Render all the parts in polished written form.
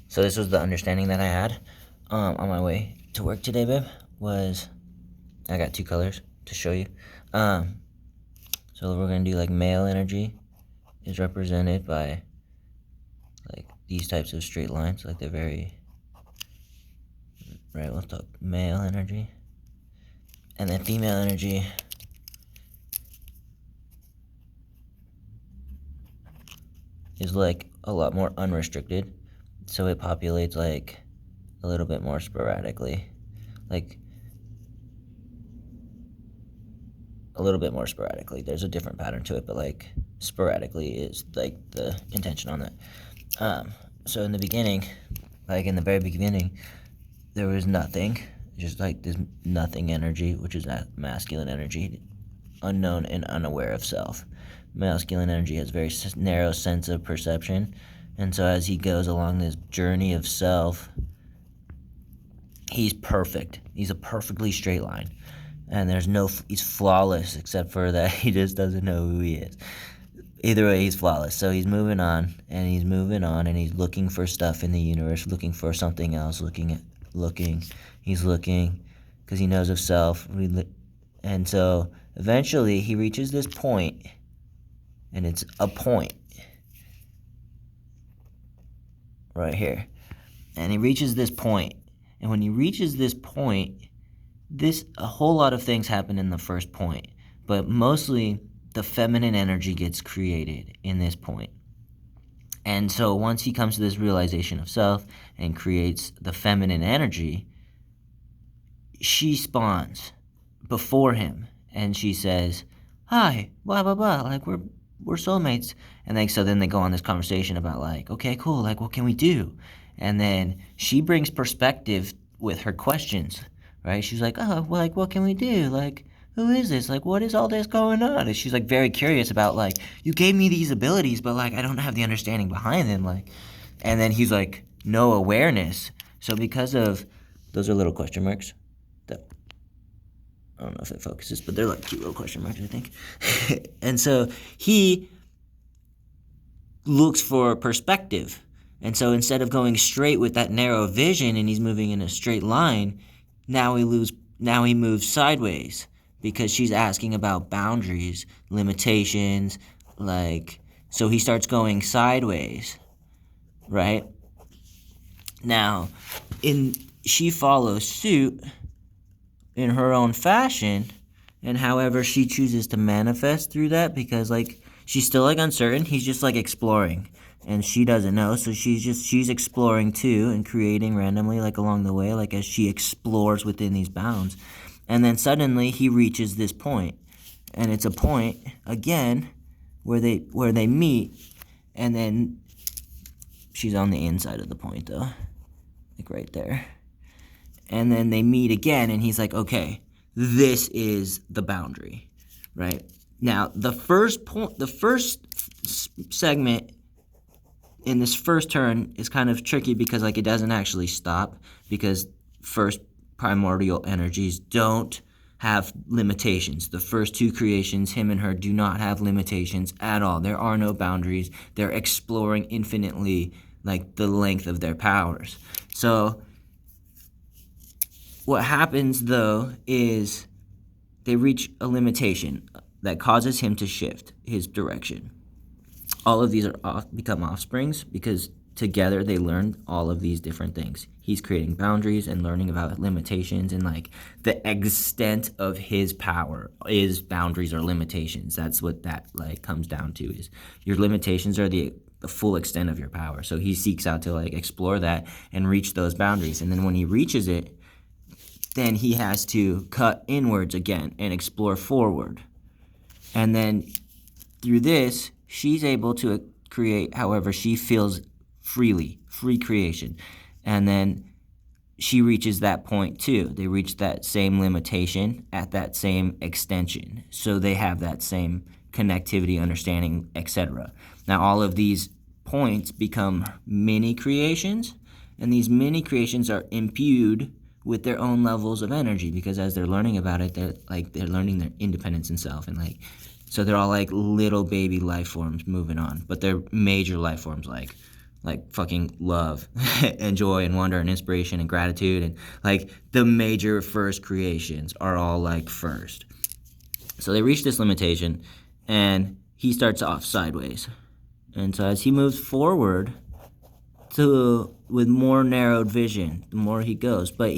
So this was the understanding that I had on my way to work today, babe. Was I got two colors to show you. So we're gonna do like male energy is represented by like these types of straight lines, like they're very right. We'll talk male energy, and then female energy is like a lot more unrestricted, so it populates like a little bit more sporadically, like a little bit more sporadically. There's a different pattern to it, but like sporadically is like the intention on that. So in the beginning, like in the very beginning, there was nothing, just like this nothing energy, which is that masculine energy, unknown and unaware of self. Masculine energy has a very narrow sense of perception, and so as he goes along this journey of self, he's perfect. He's a perfectly straight line, and he's flawless except for that he just doesn't know who he is. Either way, he's flawless. So he's moving on, and he's moving on, and he's looking for stuff in the universe, looking for something else, he's looking, because he knows of self, and so eventually he reaches this point, and it's a point right here, and he reaches this point, and when he reaches this point, a whole lot of things happen in the first point, but mostly the feminine energy gets created in this point. And so once he comes to this realization of self and creates the feminine energy, she spawns before him, and she says, "Hi, blah blah blah, like we're soulmates." And like so then they go on this conversation about like, okay, cool, like what can we do? And then she brings perspective with her questions, right? She's like, "Oh, well, like what can we do? Like who is this? Like what is all this going on?" And she's like very curious about like, you gave me these abilities, but like I don't have the understanding behind them, like. And then he's like, no awareness. So because of those are little question marks. I don't know if it focuses, but they're like cute little question marks, I think. And so he looks for perspective. And so instead of going straight with that narrow vision and he's moving in a straight line, now he moves sideways because she's asking about boundaries, limitations, like so he starts going sideways, right? Now, she follows suit in her own fashion, and however she chooses to manifest through that, because like she's still like uncertain, he's just like exploring, and she doesn't know, so she's exploring too and creating randomly like along the way, like as she explores within these bounds. And then suddenly he reaches this point, and it's a point again where they meet, and then she's on the inside of the point though, like right there. And then they meet again, and he's like, okay, this is the boundary, right? Now, the first segment in this first turn is kind of tricky because like it doesn't actually stop, because first primordial energies don't have limitations. The first two creations, him and her, do not have limitations at all. There are no boundaries. They're exploring infinitely like the length of their powers. So what happens, though, is they reach a limitation that causes him to shift his direction. All of these become offsprings because together they learn all of these different things. He's creating boundaries and learning about limitations, and like the extent of his power is boundaries or limitations. That's what that like comes down to, is your limitations are the full extent of your power. So he seeks out to like explore that and reach those boundaries. And then when he reaches it, then he has to cut inwards again and explore forward. And then through this, she's able to create however she feels freely, free creation. And then she reaches that point too. They reach that same limitation at that same extension. So they have that same connectivity, understanding, etc. Now all of these points become mini creations, and these mini creations are imbued with their own levels of energy, because as they're learning about it, they're learning their independence and self, and like so they're all like little baby life forms moving on, but they're major life forms like like fucking love and joy and wonder and inspiration and gratitude, and like the major first creations are all like first. So they reach this limitation, and he starts off sideways. And so as he moves forward with more narrowed vision, the more he goes. But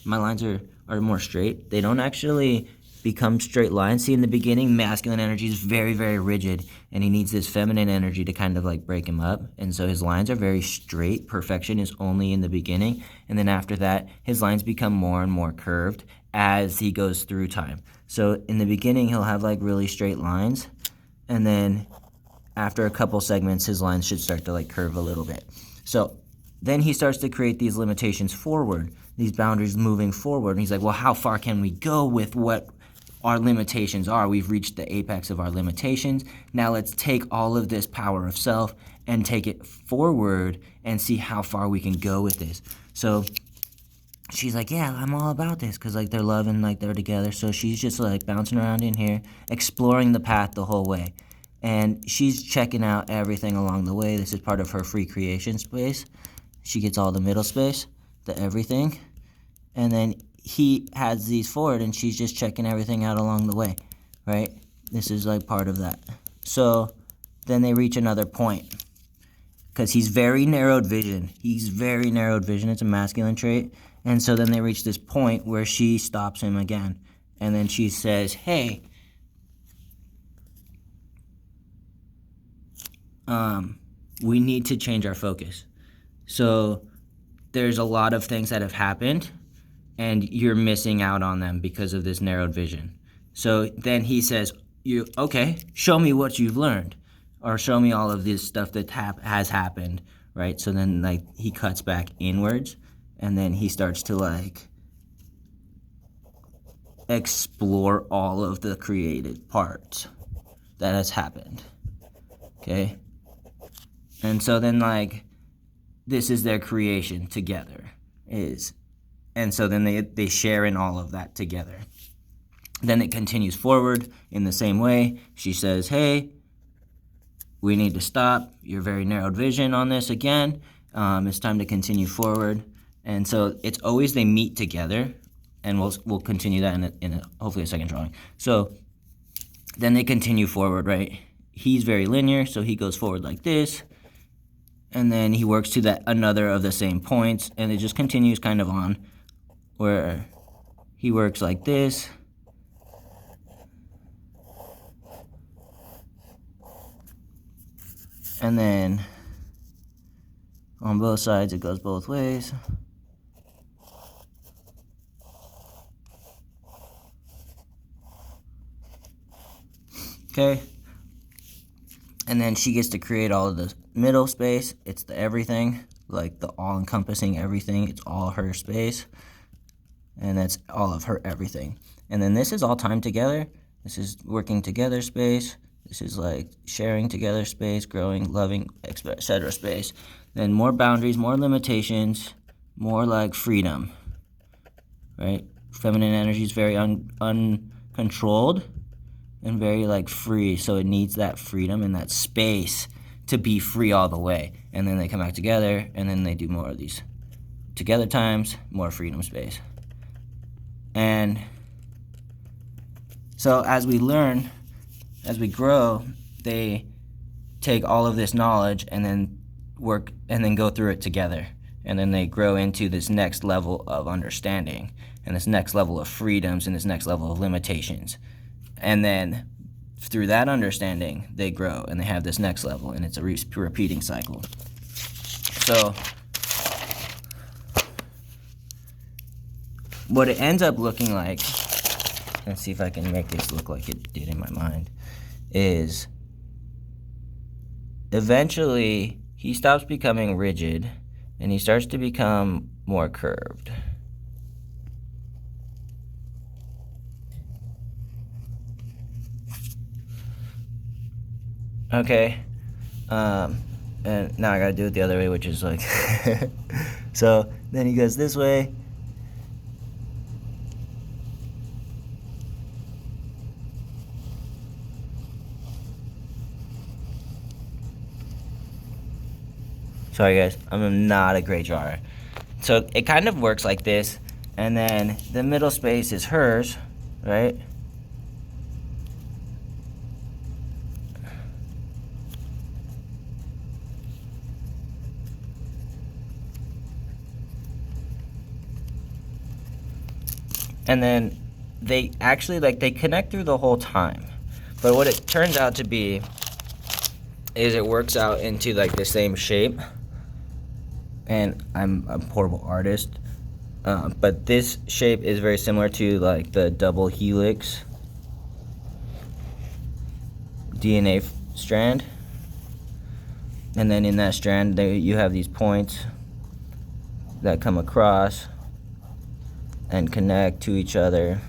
my lines are more straight. They don't actually become straight lines. See, in the beginning, masculine energy is very, very rigid, and he needs this feminine energy to kind of like break him up. And so his lines are very straight. Perfection is only in the beginning. And then after that, his lines become more and more curved as he goes through time. So in the beginning, he'll have like really straight lines. And then after a couple segments, his lines should start to like curve a little bit. So then he starts to create these limitations forward, these boundaries moving forward. And he's like, well, how far can we go with what our limitations are? We've reached the apex of our limitations. Now let's take all of this power of self and take it forward and see how far we can go with this. So she's like, yeah, I'm all about this, because like they're loving, like they're together. So she's just like bouncing around in here, exploring the path the whole way. And she's checking out everything along the way. This is part of her free creation space. She gets all the middle space, the everything. And then he has these forward, and she's just checking everything out along the way, right? This is like part of that. So then they reach another point, because he's very narrowed vision. He's very narrowed vision. It's a masculine trait. And so then they reach this point where she stops him again. And then she says, hey, we need to change our focus. So there's a lot of things that have happened, and you're missing out on them because of this narrowed vision. So then he says, okay, show me what you've learned, or show me all of this stuff that has happened, right? So then like he cuts back inwards, and then he starts to like explore all of the created parts that has happened, okay? And so then like this is their creation together, and so then they share in all of that together. Then it continues forward in the same way. She says, hey, we need to stop. You're very narrowed vision on this again. It's time to continue forward. And so it's always they meet together, and we'll continue that in hopefully a second drawing. So then they continue forward, right? He's very linear, so he goes forward like this, and then he works to that another of the same points, and it just continues kind of on, where he works like this, and then on both sides it goes both ways. Okay, and then she gets to create all of the middle space. It's the everything, like the all-encompassing everything. It's all her space, and that's all of her everything. And then this is all time together. This is working together space. This is like sharing together space, growing, loving, etc. space. Then more boundaries, more limitations, more like freedom, right? Feminine energy is very uncontrolled and very like free, so it needs that freedom and that space to be free all the way. And then they come back together, and then they do more of these together times, more freedom space. And so as we learn, as we grow, they take all of this knowledge and then work and then go through it together. And then they grow into this next level of understanding, and this next level of freedoms, and this next level of limitations. And then through that understanding, they grow, and they have this next level, and it's a repeating cycle. So what it ends up looking like, let's see if I can make this look like it did in my mind, is eventually he stops becoming rigid, and he starts to become more curved. Okay, and now I gotta do it the other way, which is like, so then he goes this way, Sorry guys, I'm not a great drawer. So it kind of works like this, and then the middle space is hers, right? And then they actually, like, they connect through the whole time. But what it turns out to be is it works out into like the same shape. And I'm a horrible artist, but this shape is very similar to like the double helix DNA strand. And then in that strand, you have these points that come across and connect to each other.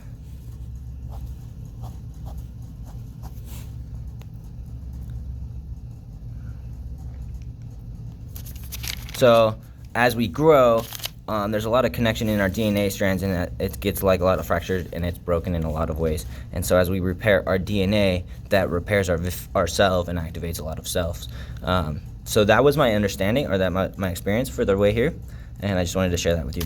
So as we grow, there's a lot of connection in our DNA strands, and it gets like a lot of fractures, and it's broken in a lot of ways. And so as we repair our DNA, that repairs our self and activates a lot of selves. So that was my understanding, or that my experience for the way here, and I just wanted to share that with you.